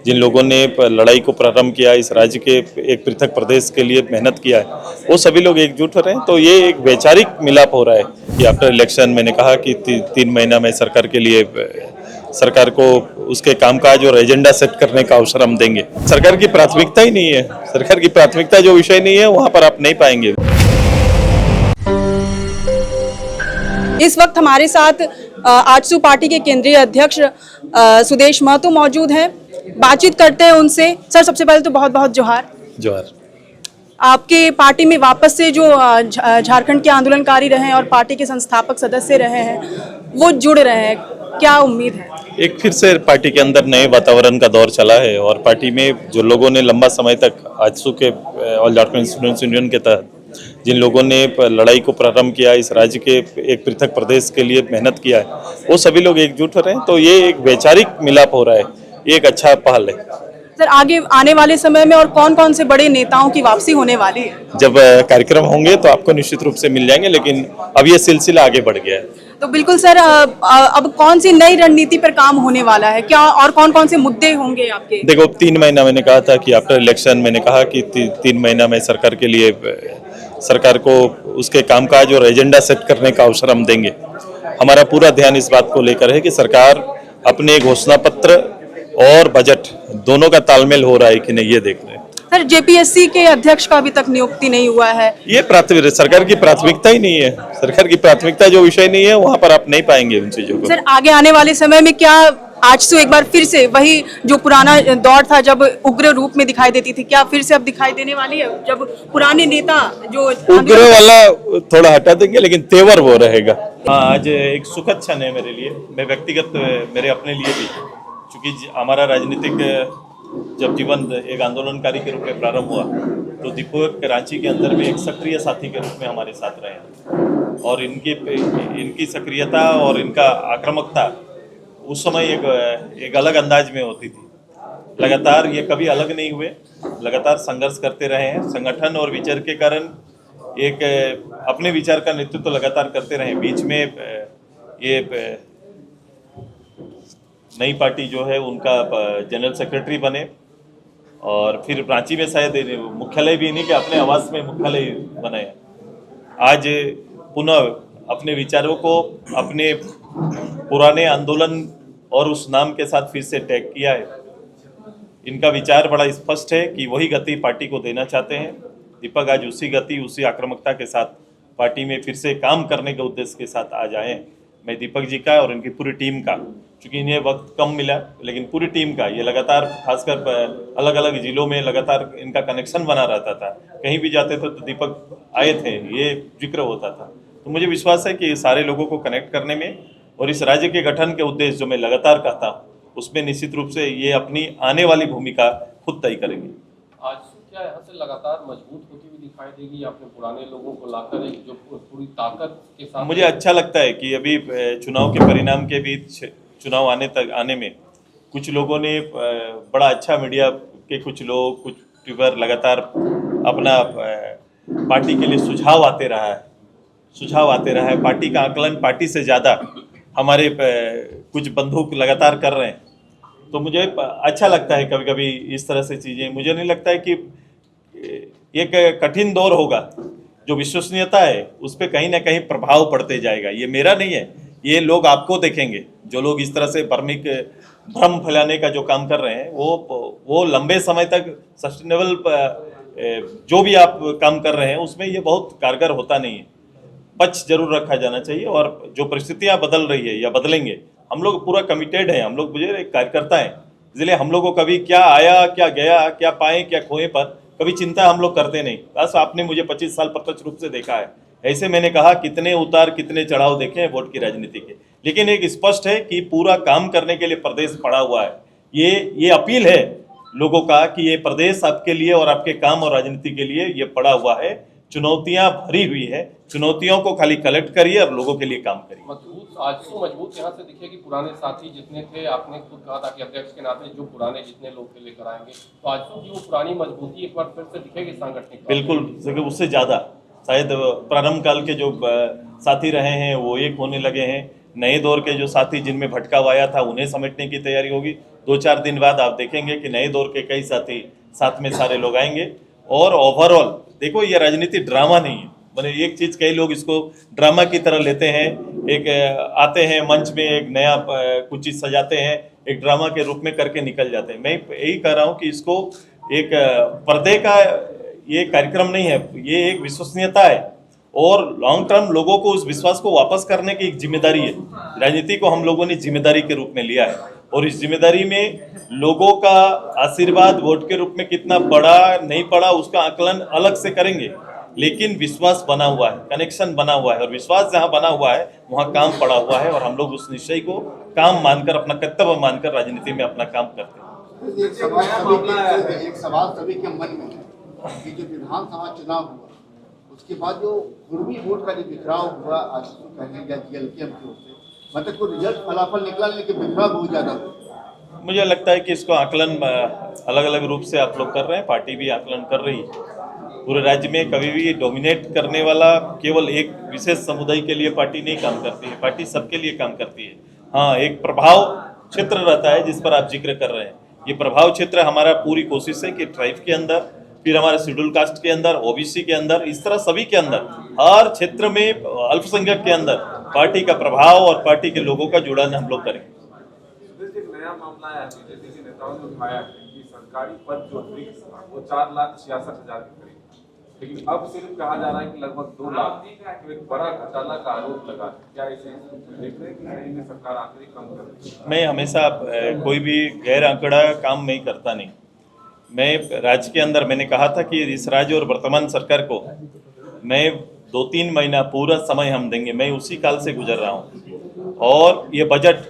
जिन लोगों ने लड़ाई को प्रारंभ किया, इस राज्य के एक पृथक प्रदेश के लिए मेहनत किया है, वो सभी लोग एकजुट हो रहे हैं। तो ये एक वैचारिक मिलाप हो रहा है कि आफ्टर इलेक्शन मैंने कहा कि 3 महीना में सरकार के लिए, सरकार को उसके कामकाज और एजेंडा सेट करने का अवसर हम देंगे। सरकार की प्राथमिकता ही नहीं है, सरकार की प्राथमिकता जो विषय नहीं है वहाँ पर आप नहीं पाएंगे। इस वक्त हमारे साथ आजसू पार्टी के केंद्रीय अध्यक्ष सुदेश महतो मौजूद हैं। बातचीत करते हैं उनसे। सर, सबसे पहले तो बहुत बहुत जोहार। जोहार। आपके पार्टी में वापस से जो झारखंड के आंदोलनकारी रहे हैं और पार्टी के संस्थापक सदस्य रहे हैं, वो जुड़ रहे हैं, क्या उम्मीद है? एक फिर से पार्टी के अंदर नए वातावरण का दौर चला है और पार्टी में जो लोगों ने लंबा समय तक आजसू के ऑल झारखंड स्टूडेंट्स यूनियन के तहत जिन लोगों ने लड़ाई को प्रारंभ किया, इस राज्य के एक पृथक प्रदेश के लिए मेहनत किया है, वो सभी लोग एकजुट हो रहे हैं। तो ये एक वैचारिक मिलाप हो रहा है, ये एक अच्छा पहल है। सर, आगे आने वाले समय में और कौन कौन से बड़े नेताओं की वापसी होने वाली है? जब कार्यक्रम होंगे तो आपको निश्चित रूप से मिल जाएंगे, लेकिन अब ये सिलसिला आगे बढ़ गया है। तो बिल्कुल सर, अब कौन सी नई रणनीति पर काम होने वाला है, क्या और कौन कौन से मुद्दे होंगे आपके? देखो, 3 महीना मैंने कहा था कि आफ्टर इलेक्शन मैंने कहा कि 3 महीना में सरकार के लिए, सरकार को उसके कामकाज और एजेंडा सेट करने का अवसर हम देंगे। हमारा पूरा ध्यान इस बात को लेकर है कि सरकार अपने घोषणा पत्र और बजट दोनों का तालमेल हो रहा है कि नहीं, ये देख रहे हैं। सर, जेपीएससी के अध्यक्ष का अभी तक नियुक्ति नहीं हुआ है। ये सरकार की प्राथमिकता ही नहीं है, सरकार की प्राथमिकता जो विषय नहीं है वहाँ पर आप नहीं पाएंगे उन चीजों को। सर, आगे आने वाले समय में क्या आजसू एक बार फिर से वही जो पुराना दौर था जब उग्र रूप में दिखाई देती थी, क्या फिर से अब दिखाई देने वाली है? जब पुराने नेता जो उग्र वाला थोड़ा हटा देंगे, लेकिन तेवर वो रहेगा। आज एक सुखद क्षण है मेरे लिए, मैं व्यक्तिगत, मेरे अपने लिए भी, क्योंकि हमारा राजनीतिक जब जीवन एक आंदोलनकारी के रूप में प्रारंभ हुआ तो दीपक रांची के अंदर में एक सक्रिय साथी के रूप में हमारे साथ रहे और इनकी सक्रियता और इनका आक्रामकता उस समय एक अलग अंदाज में होती थी। लगातार ये कभी अलग नहीं हुए, लगातार संघर्ष करते रहे हैं। संगठन और विचार के कारण एक अपने विचार का नेतृत्व लगातार करते रहे। बीच में ये नई पार्टी जो है उनका जनरल सेक्रेटरी बने और फिर रांची में शायद मुख्यालय भी नहीं कि अपने आवास में मुख्यालय बनाया। आज पुनः अपने विचारों को अपने पुराने आंदोलन और उस नाम के साथ फिर से टैग किया है। इनका विचार बड़ा स्पष्ट है कि वही गति पार्टी को देना चाहते हैं। दीपक आज उसी गति, उसी आक्रामकता के साथ पार्टी में फिर से काम करने के उद्देश्य के साथ आज आए हैं। मैं दीपक जी का और इनकी पूरी टीम का, चूँकि इन्हें वक्त कम मिला, लेकिन पूरी टीम का, ये लगातार खासकर अलग अलग जिलों में लगातार इनका कनेक्शन बना रहता था। कहीं भी जाते थे तो दीपक आए थे, ये जिक्र होता था। तो मुझे विश्वास है कि सारे लोगों को कनेक्ट करने में और इस राज्य के गठन के उद्देश्य जो मैं लगातार कहता हूँ उसमें निश्चित रूप से ये अपनी आने वाली भूमिका खुद तय करेंगे। आज क्या यहाँ से लगातार मजबूत होती हुई दिखाई देगी, आपने पुराने लोगों को लाकर एक जो पूरी ताकत के साथ? मुझे अच्छा लगता है कि अभी चुनाव के परिणाम के बीच, चुनाव आने में कुछ लोगों ने बड़ा अच्छा, मीडिया के कुछ लोग, कुछ ट्यूबर लगातार अपना पार्टी के लिए सुझाव आते रहा है। पार्टी का आकलन पार्टी से ज़्यादा हमारे कुछ बंधु लगातार कर रहे हैं। तो मुझे अच्छा लगता है कभी कभी इस तरह से चीज़ें। मुझे नहीं लगता है कि एक कठिन दौर होगा, जो विश्वसनीयता है उस पर कहीं ना कहीं प्रभाव पड़ते जाएगा। ये मेरा नहीं है, ये लोग आपको देखेंगे। जो लोग इस तरह से भ्रम फैलाने का जो काम कर रहे हैं वो लंबे समय तक सस्टेनेबल, जो भी आप काम कर रहे हैं उसमें ये बहुत कारगर होता नहीं है। पक्ष जरूर रखा जाना चाहिए और जो परिस्थितियां बदल रही है या बदलेंगे, हम लोग पूरा कमिटेड हैं। हम लोग मुझे एक कार्यकर्ता हैं, इसलिए हम लोग को कभी क्या आया, क्या गया, क्या पाए, क्या खोए पर कभी चिंता हम लोग करते नहीं। बस आपने मुझे 25 साल प्रत्यक्ष रूप से देखा है। ऐसे मैंने कहा कितने उतार कितने चढ़ाव देखे हैं वोट की राजनीति के, लेकिन एक स्पष्ट है कि पूरा काम करने के लिए प्रदेश पड़ा हुआ है। ये अपील है लोगों का कि ये प्रदेश आपके लिए और आपके काम और राजनीति के लिए ये पड़ा हुआ है। चुनौतियां भरी हुई है, चुनौतियों को खाली कलेक्ट करिए और लोगों के लिए काम करिए। मजबूत यहाँ से दिखेगी। पुराने साथी जितने थे, आपने खुद कहा था कि अध्यक्ष के नाते जो पुराने जितने लोग थे लेकर आएंगे, तो आजसू की वो पुरानी मजबूती एक बार फिर से दिखेगी सांगठनिक? बिल्कुल, उससे ज़्यादा शायद प्रारंभ काल के जो साथी रहे हैं वो एक होने लगे हैं। नए दौर के जो साथी जिनमें भटकाव आया था उन्हें समेटने की तैयारी होगी। 2-4 दिन बाद आप देखेंगे कि नए दौर के कई साथी साथ में सारे लोग आएंगे। और ओवरऑल देखो, ये राजनीति ड्रामा नहीं है। मैंने एक चीज, कई लोग इसको ड्रामा की तरह लेते हैं, एक आते हैं मंच में एक नया कुछ चीज सजाते हैं, एक ड्रामा के रूप में करके निकल जाते हैं। मैं यही कह रहा हूँ कि इसको एक पर्दे का ये कार्यक्रम नहीं है, ये एक विश्वसनीयता है और लॉन्ग टर्म लोगों को उस विश्वास को वापस करने की एक जिम्मेदारी है। राजनीति को हम लोगों ने जिम्मेदारी के रूप में लिया है और इस जिम्मेदारी में लोगों का आशीर्वाद वोट के रूप में कितना पड़ा नहीं पड़ा उसका आकलन अलग से करेंगे, लेकिन विश्वास बना हुआ है, कनेक्शन बना हुआ है और विश्वास जहां बना हुआ है वहां काम पड़ा हुआ है और हम लोग उस निश्चय को काम मानकर, अपना कर्तव्य मानकर राजनीति में अपना काम करते हैं। एक सवाल सभी के मन में है कि जो विधानसभा चुनाव हुआ उसके बाद जो पूर्वी वोट का जो बिखराव हुआ आजसू कहने या जीएलके की ओर से, मतलब कोई रिजल्ट फलाफल निकला लेकिन बिखराव बहुत ज्यादा हुआ। मुझे लगता है कि इसको आकलन अलग अलग रूप से आप लोग कर रहे हैं, पार्टी भी आकलन कर रही है। पूरे राज्य में कभी भी डोमिनेट करने वाला केवल एक विशेष समुदाय के लिए पार्टी नहीं काम करती है, पार्टी सबके लिए काम करती है। हाँ, एक प्रभाव क्षेत्र रहता है जिस पर आप जिक्र कर रहे हैं। ये प्रभाव क्षेत्र हमारा पूरी कोशिश है कि ट्राइब के अंदर, फिर हमारे शेड्यूल कास्ट के अंदर, ओबीसी के अंदर, इस तरह सभी के अंदर, हर क्षेत्र में अल्पसंख्यक के अंदर पार्टी का प्रभाव और पार्टी के लोगों का जुड़ान हम लोग करेंगे। एक नया मामला है, बीजेपी के नेताओं ने उठाया है कि सरकारी पद जो फिक्स वो 4,66,000 के करीब, लेकिन अब सिर्फ कहा जा रहा है कि लगभग 2 लाख, तो एक बड़ा घोटाला का आरोप लगा। क्या इसे देख रहे हैं कि सही में सरकार आखिरी कम कर रही है? मैं हमेशा कोई भी गैर आंकड़ा काम नहीं करता नहीं। मैं राज्य के अंदर, मैंने कहा था कि इस राज्य और वर्तमान सरकार को मैं 2-3 महीना पूरा समय हम देंगे। मैं उसी काल से गुजर रहा हूँ और ये बजट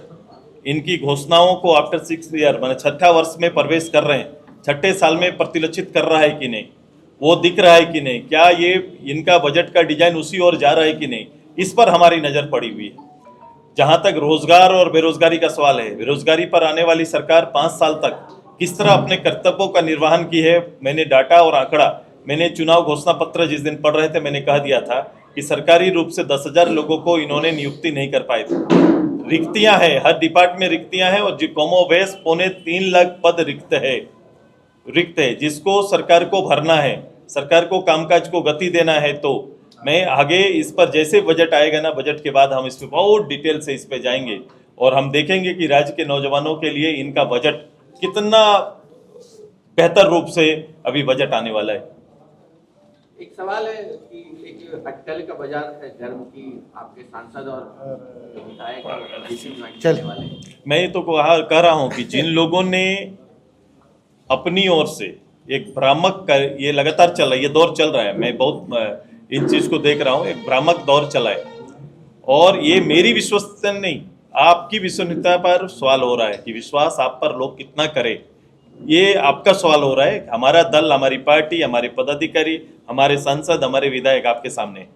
इनकी घोषणाओं को आफ्टर 6 ईयर, मैंने 6ठा वर्ष में प्रवेश कर रहे हैं, 6ठे साल में प्रतिलक्षित कर रहा है कि नहीं, वो दिख रहा है कि नहीं, क्या ये इनका बजट का डिजाइन उसी ओर जा रहा है कि नहीं, इस पर हमारी नज़र पड़ी हुई है। जहाँ तक रोजगार और बेरोजगारी का सवाल है, बेरोजगारी पर आने वाली सरकार 5 साल तक किस तरह अपने कर्तव्यों का निर्वहन की है, मैंने डाटा और आंकड़ा, मैंने चुनाव घोषणा पत्र जिस दिन पढ़ रहे थे मैंने कह दिया था कि सरकारी रूप से 10,000 लोगों को इन्होंने नियुक्ति नहीं कर पाए थे। रिक्तियां हैं, हर डिपार्टमेंट में रिक्तियां हैं और जो कमोबेश 3.25 लाख पद रिक्त है जिसको सरकार को भरना है, सरकार को कामकाज को गति देना है। तो मैं आगे इस पर जैसे बजट आएगा ना, बजट के बाद हम इस पर बहुत डिटेल से इस पे जाएंगे और हम देखेंगे कि राज्य के नौजवानों के लिए इनका बजट कितना बेहतर रूप से अभी बजट आने वाला है। एक सवाल है कि एक अटकल का बाजार है धर्म की, आपके सांसद और विधायक चलने वाले, मैं तो कह रहा हूं कि जिन लोगों ने अपनी ओर से एक भ्रामक ये लगातार चल रहा है, ये दौर चल रहा है, मैं बहुत इन चीज को देख रहा हूं, एक भ्रामक दौर चला है और ये मेरी विश्वसनीयता नहीं, आपकी विश्वसनीयता पर सवाल हो रहा है कि विश्वास आप पर लोग कितना करे, ये आपका सवाल हो रहा है। हमारा दल, हमारी पार्टी, हमारे पदाधिकारी, हमारे सांसद, हमारे विधायक आपके सामने है।